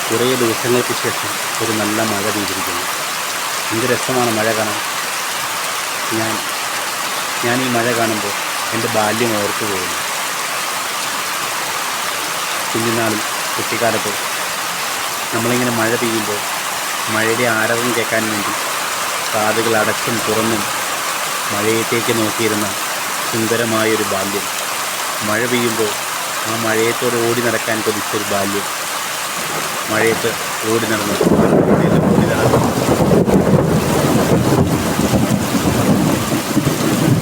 കുറേ ദിവസങ്ങൾക്ക് ശേഷം ഒരു നല്ല മഴ പെയ്തിരിക്കുന്നു. എന്ത് രസമാണ് മഴ കാണാൻ. ഞാൻ ഞാൻ ഈ മഴ കാണുമ്പോൾ എൻ്റെ ബാല്യം ഓർത്തു പോകുന്നു. കുഞ്ഞുനാളിൽ കുട്ടിക്കാലത്ത് നമ്മളിങ്ങനെ മഴ പെയ്യുമ്പോൾ മഴയുടെ ആരവം കേൾക്കാൻ വേണ്ടി കാതുകൾ അടച്ചും തുറന്നും മഴയത്തേക്ക് നോക്കിയിരുന്ന സുന്ദരമായൊരു ബാല്യം. മഴ പെയ്യുമ്പോൾ ആ മഴയത്തോടെ ഓടി നടക്കാൻ കൊതിച്ചൊരു ബാല്യം. മഴയത്ത് ഓടി നടന്ന് ഓടി നടന്ന്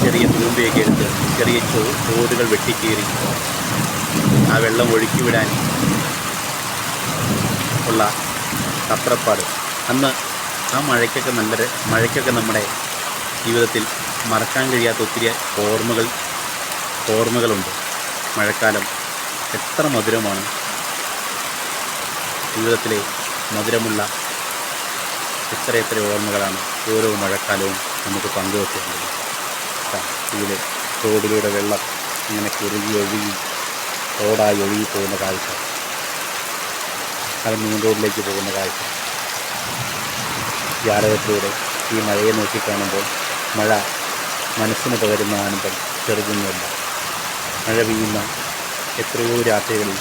ചെറിയ തൂമ്പയൊക്കെ എടുത്ത് ചെറിയ തോടുകൾ വെട്ടിക്കീറി ആ വെള്ളം ഒഴുക്കി വിടാൻ ഉള്ള തത്രപ്പാട്. അന്ന് ആ മഴയ്ക്കൊക്കെ നമ്മുടെ ജീവിതത്തിൽ മറക്കാൻ കഴിയാത്ത ഒത്തിരി ഓർമ്മകളുണ്ട്. മഴക്കാലം എത്ര മധുരമാണ്. ജീവിതത്തിലെ മധുരമുള്ള എത്ര ഓർമ്മകളാണ് ഓരോ മഴക്കാലവും നമുക്ക് പങ്കുവെച്ചിട്ടുള്ളത്. ഇതിൽ റോഡിലൂടെ വെള്ളം ഇങ്ങനെ ഒഴുകി റോഡായി ഒഴുകി പോകുന്ന കാഴ്ച, അത് മെയിൻ റോഡിലേക്ക് പോകുന്ന കാഴ്ച, ജാലകത്തിലൂടെ ഈ മഴയെ നോക്കിക്കാണുമ്പോൾ മഴ മനസ്സിന് പകരുന്ന ആനന്ദം ചെറുതൊന്നുമല്ല. മഴ പെയ്യുന്ന എത്രയോ രാത്രികളിൽ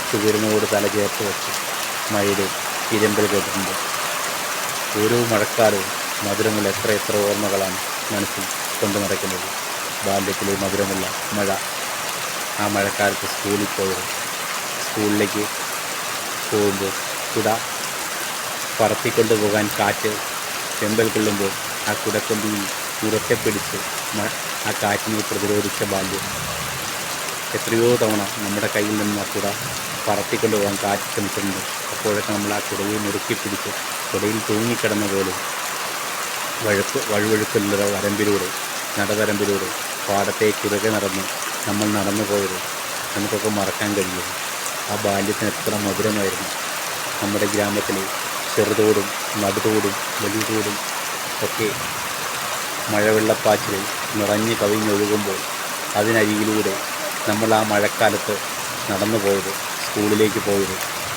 ചുവരിനോട് തല ചേർത്ത് വെച്ച് മഴയുടെ ഇരമ്പൽ കേട്ടിട്ടുണ്ട്. ഓരോ മഴക്കാലവും മധുരമുള്ള എത്ര ഓർമ്മകളാണ് മനസ്സിൽ കൊണ്ടു നടക്കുന്നത്. ബാല്യത്തിലെ മധുരമുള്ള മഴ, ആ മഴക്കാലത്ത് സ്കൂളിലേക്ക് പോകുമ്പോൾ കുട പറത്തിക്കൊണ്ട് പോകാൻ കാറ്റ് ചെമ്പൽ കൊള്ളുമ്പോൾ ആ കുടക്കൊമ്പിൽ ഉറക്കെ പിടിച്ച് ആ കാറ്റിനെ പ്രതിരോധിച്ച ബാല്യം. എത്രയോ തവണ നമ്മുടെ കയ്യിൽ നിന്ന് ആ കുട പറത്തിക്കൊണ്ട് പോകാൻ കാറ്റ് ശ്രമിച്ചിട്ടുണ്ട്. അപ്പോഴൊക്കെ നമ്മൾ ആ കുടയെ മുറുക്കി പിടിച്ച് കുടയിൽ തൂങ്ങിക്കിടന്ന പോലെ വഴുവഴുക്കുള്ള നടവരമ്പിലൂടെ പാടത്തേക്കുറകെ നടന്ന് നമ്മൾ നടന്നു പോയത് നമുക്കൊക്കെ മറക്കാൻ കഴിയും. ആ ബാല്യത്തിന് എത്ര മധുരമായിരുന്നു. നമ്മുടെ ഗ്രാമത്തിലെ ചെറുതോടും നടുതോടും വലിയ തോടും ഒക്കെ മഴവെള്ളപ്പാച്ചിലിൽ നിറഞ്ഞ് കവിഞ്ഞൊഴുകുമ്പോൾ അതിനരികിലൂടെ നമ്മൾ ആ മഴക്കാലത്ത് നടന്നു പോയത്, സ്കൂളിലേക്ക് പോയത്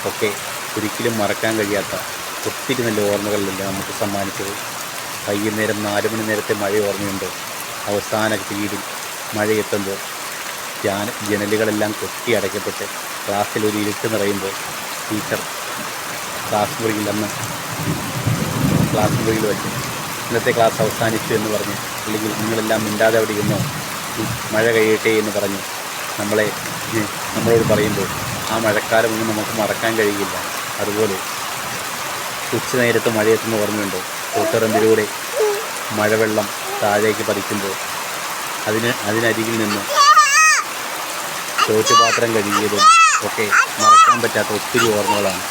ഒക്കെ ഒരിക്കലും മറക്കാൻ കഴിയാത്ത ഒത്തിരി നല്ല ഓർമ്മകളിലല്ല നമുക്ക് സമ്മാനിച്ചത്. വൈകുന്നേരം 4 മണി നേരത്തെ മഴ ഓർമ്മയുണ്ട്. അവസാന പീരീഡിൽ മഴയെത്തുമ്പോൾ ജനലുകളെല്ലാം കൊട്ടി അടയ്ക്കപ്പെട്ട് ക്ലാസ്സിൽ ഒരു ഇരുട്ട് നിറയുമ്പോൾ ടീച്ചർ ക്ലാസ് മുറിയിൽ വെച്ച് ഇന്നത്തെ ക്ലാസ് അവസാനിച്ചു എന്ന് പറഞ്ഞു, അല്ലെങ്കിൽ നിങ്ങളെല്ലാം മിണ്ടാതെ അവിടെ ഇരുന്നോ, മഴ കഴിയട്ടെ എന്ന് പറഞ്ഞു നമ്മളോട് പറയുമ്പോൾ ആ മഴക്കാലമൊന്നും നമുക്ക് മറക്കാൻ കഴിയില്ല. അതുപോലെ ഉച്ചനേരത്ത് മഴയെത്തുന്ന ഓർമ്മയുണ്ട്. കൂട്ടറമ്പിലൂടെ മഴവെള്ളം താഴേക്ക് പതിക്കുമ്പോൾ അതിനരികിൽ നിന്ന് ചോറ്റുപാത്രം കഴുകിയതും ഒക്കെ മറക്കാൻ പറ്റാത്ത ഒത്തിരി ഓർമ്മകളാണ്.